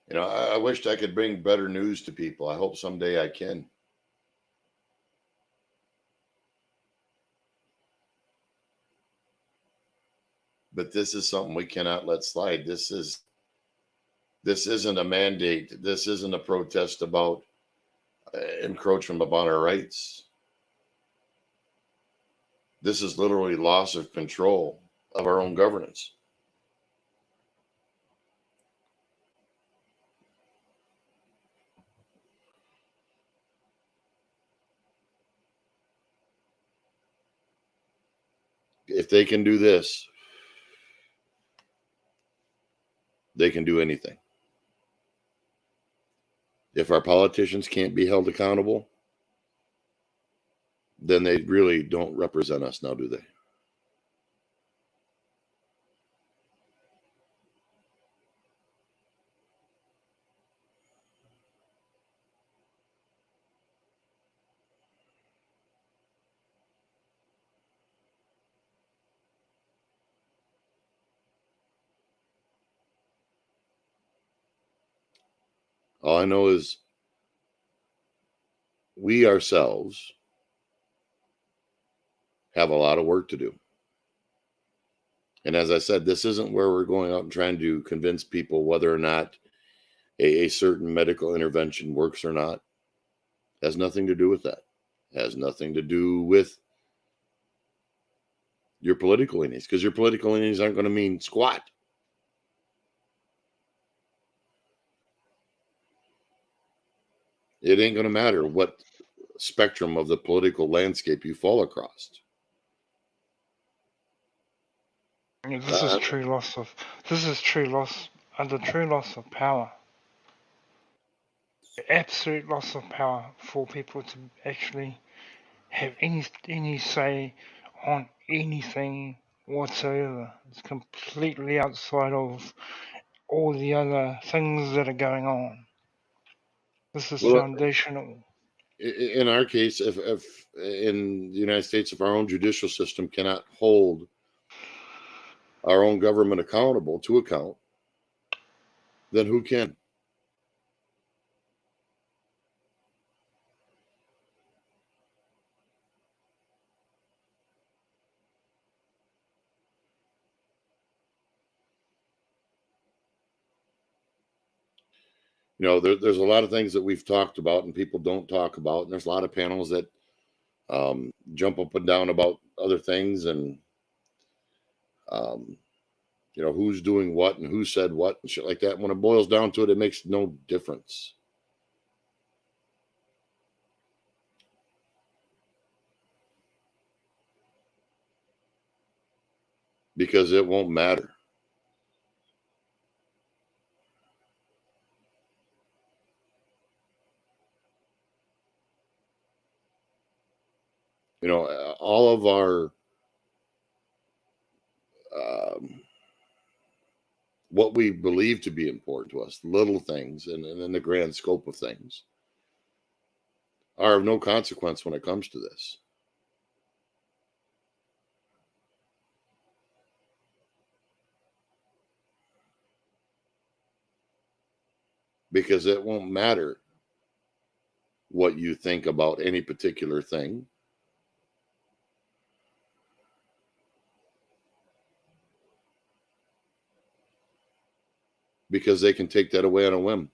You know, I wished I could bring better news to people. I hope someday I can. But this is something we cannot let slide. This isn't a mandate. This isn't a protest about encroachment upon our rights. This is literally loss of control of our own governance. If they can do this, they can do anything. If our politicians can't be held accountable, then they really don't represent us now, do they? All I know is we ourselves have a lot of work to do. And as I said, this isn't where we're going out and trying to convince people whether or not a certain medical intervention works or not. It has nothing to do with that. It has nothing to do with your political leanings, because your political leanings aren't going to mean squat. It ain't going to matter what spectrum of the political landscape you fall across. This is true loss of power. Absolute loss of power for people to actually have any say on anything whatsoever. It's completely outside of all the other things that are going on. This is foundational. In our case, if in the United States, if our own judicial system cannot hold our own government accountable to account, then who can? You know, there's a lot of things that we've talked about and people don't talk about. And there's a lot of panels that jump up and down about other things and, you know, who's doing what and who said what and shit like that. When it boils down to it, it makes no difference. Because it won't matter. You know, all of our what we believe to be important to us, little things and in the grand scope of things, are of no consequence when it comes to this. Because it won't matter what you think about any particular thing. Because they can take that away on a whim.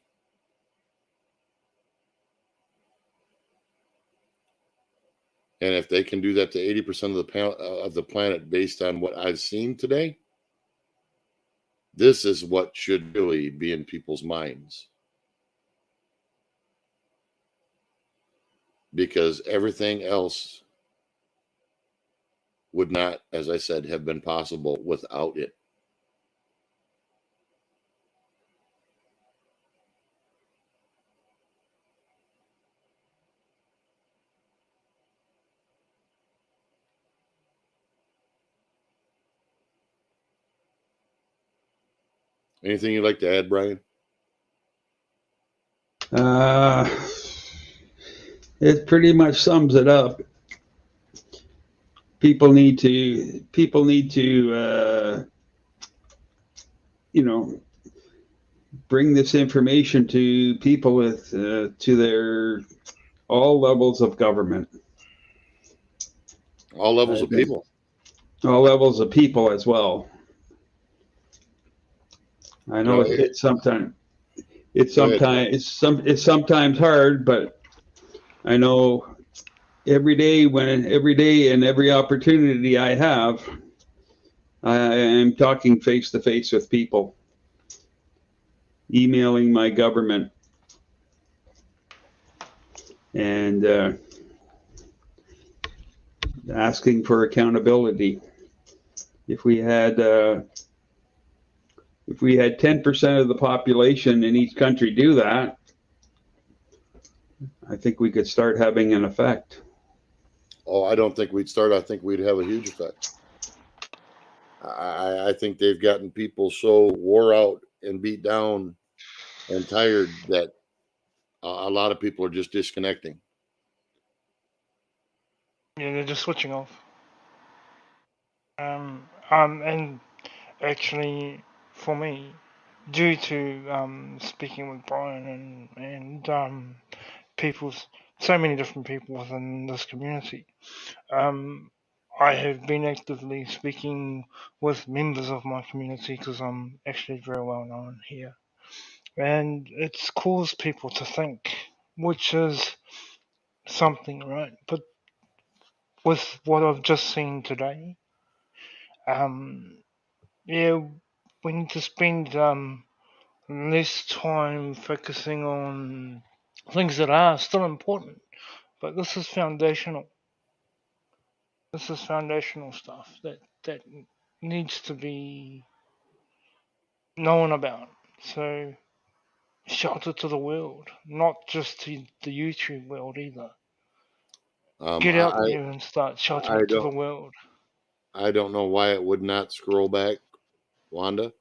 And if they can do that to 80% of the planet based on what I've seen today, this is what should really be in people's minds. Because everything else would not, as I said, have been possible without it. Anything you'd like to add, Brian? It pretty much sums it up. People need to, bring this information to people with, to their all levels of government. All levels of people. All levels of people as well. I know it's sometimes hard, but I know every day and every opportunity I have, I am talking face to face with people, emailing my government, and asking for accountability. If we had 10% of the population in each country do that, I think we could start having an effect. Oh, I don't think we'd start. I think we'd have a huge effect. I think they've gotten people so wore out and beat down and tired that a lot of people are just disconnecting. Yeah, they're just switching off. And actually, for me, due to speaking with Brian and so many different people within this community, I have been actively speaking with members of my community because I'm actually very well known here, and it's caused people to think, which is something, right? But with what I've just seen today, yeah, we need to spend less time focusing on things that are still important, but this is foundational. This is foundational stuff that needs to be known about. So shout it to the world, not just to the YouTube world either. Get out there and start shouting it to the world. I don't know why it would not scroll back, Wanda.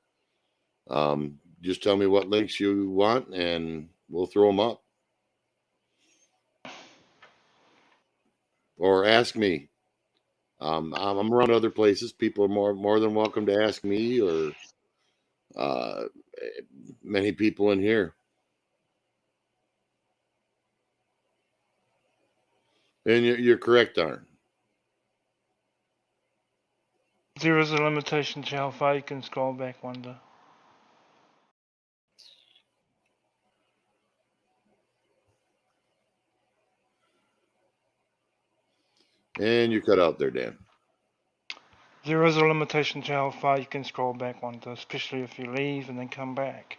Just tell me what links you want, and we'll throw them up. Or ask me. I'm around other places. People are more than welcome to ask me or many people in here. And you're correct, Darn. There is a limitation to how far you can scroll back, Wanda. And you cut out there, Dan. There is a limitation to how far you can scroll back, Wanda, especially if you leave and then come back.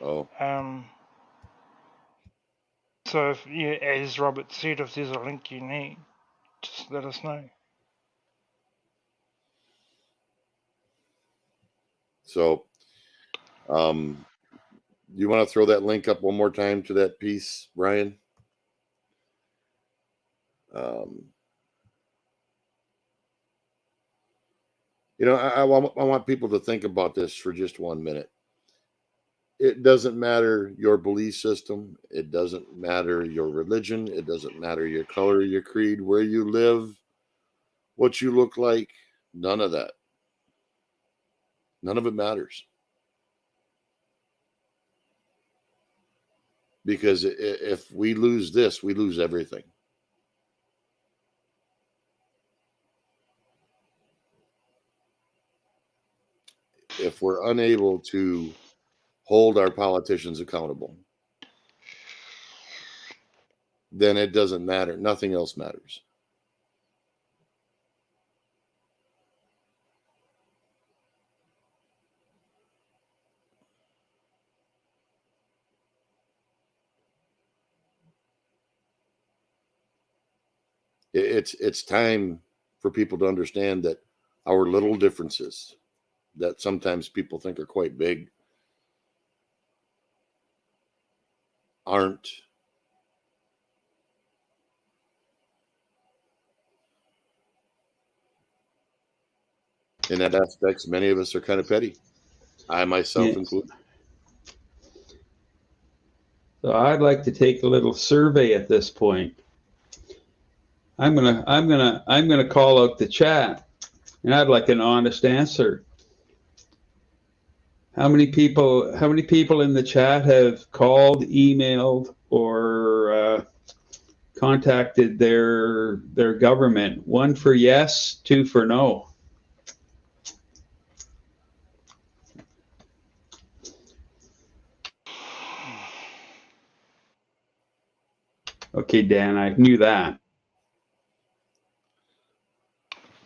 Oh. So if as Robert said, if there's a link you need, just let us know. So, you want to throw that link up one more time to that piece, Brian? I want people to think about this for just 1 minute. It doesn't matter your belief system. It doesn't matter your religion. It doesn't matter your color, your creed, where you live, what you look like. None of that. None of it matters. Because if we lose this, we lose everything. If we're unable to hold our politicians accountable, then it doesn't matter. Nothing else matters. It's time for people to understand that our little differences that sometimes people think are quite big aren't. In that aspect, many of us are kind of petty. I myself Yes. included. So I'd like to take a little survey at this point. I'm gonna call out the chat, and I'd like an honest answer. How many people in the chat have called, emailed, or contacted their government? 1 for yes, 2 for no. Okay, Dan, I knew that.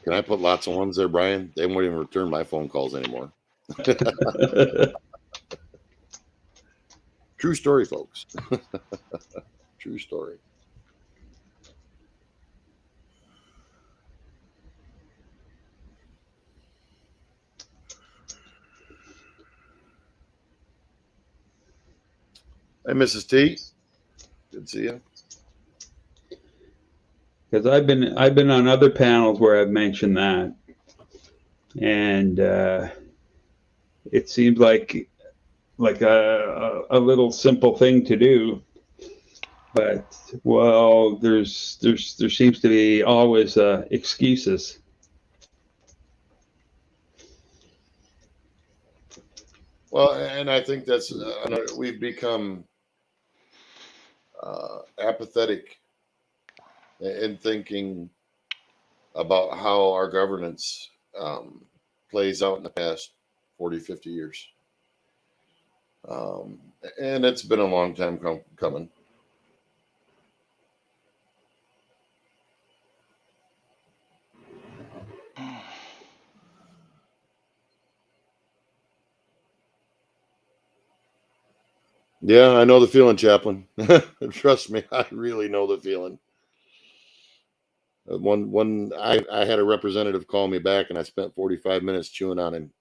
Can I put lots of ones there, Brian? They won't even return my phone calls anymore. True story, folks. True story. Hey, Mrs. T. Good to see you. Because I've been on other panels where I've mentioned that, and it seems like a little simple thing to do, but well, there seems to be always excuses. Well, and I think that's we've become apathetic in thinking about how our governance plays out in the past 40, 50 years. And it's been a long time coming. Yeah, I know the feeling, Chaplain. Trust me, I really know the feeling. I had a representative call me back, and I spent 45 minutes chewing on him.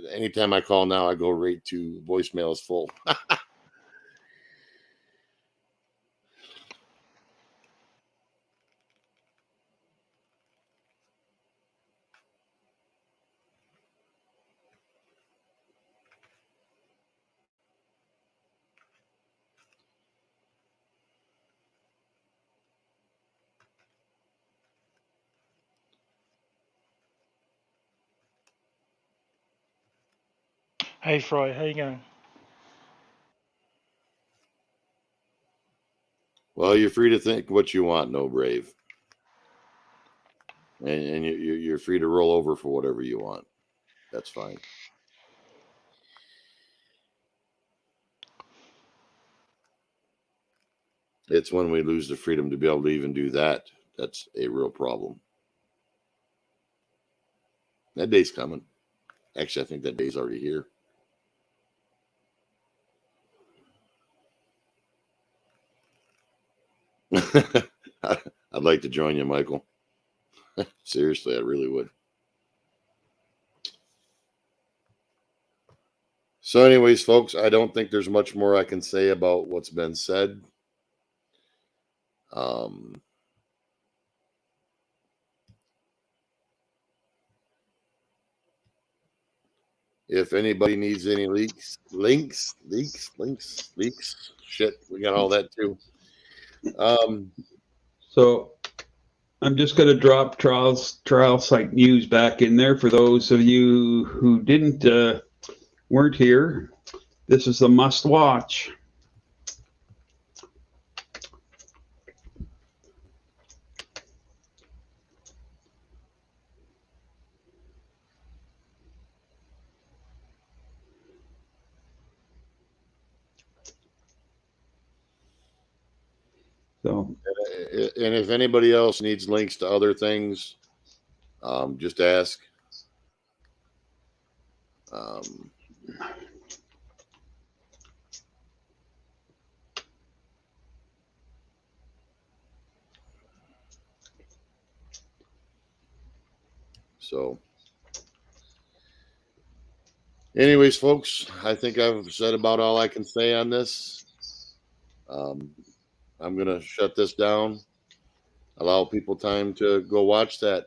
Anytime I call now, I go right to voicemail is full. Hey, Fry, how you going? Well, you're free to think what you want, No Brave, and you're free to roll over for whatever you want. That's fine. It's when we lose the freedom to be able to even do that that's a real problem. That day's coming. Actually, I think that day's already here. I'd like to join you, Michael. Seriously, I really would. So anyways, folks, I don't think there's much more I can say about what's been said. If anybody needs any links, shit, we got all that too. So I'm just going to drop trial site news back in there for those of you who weren't here. This is a must watch. So, and if anybody else needs links to other things, just ask. So, anyways, folks, I think I've said about all I can say on this. I'm going to shut this down, allow people time to go watch that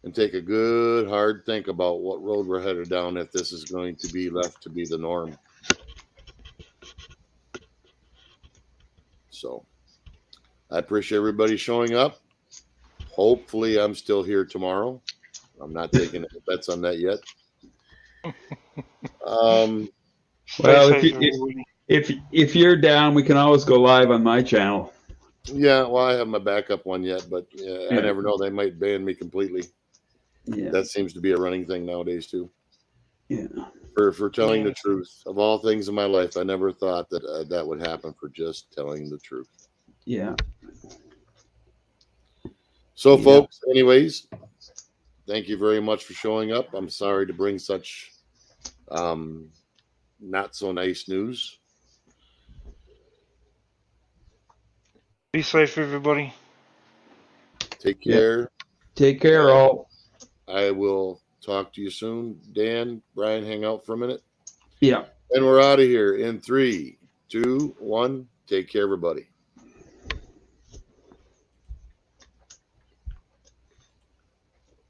and take a good hard think about what road we're headed down if this is going to be left to be the norm. So I appreciate everybody showing up. Hopefully I'm still here tomorrow. I'm not taking any bets on that yet. Well, Stay safe, if you're down, we can always go live on my channel. Yeah, well, I have my backup one yet, but I never know. They might ban me completely. Yeah. That seems to be a running thing nowadays too. Yeah. For telling the truth. Of all things in my life, I never thought that that would happen for just telling the truth. Yeah. So, folks, anyways, thank you very much for showing up. I'm sorry to bring such not so nice news. Be safe, everybody. Take care. Take care, all. I will talk to you soon. Dan, Brian, hang out for a minute. Yeah. And we're out of here in 3, 2, 1. Take care, everybody.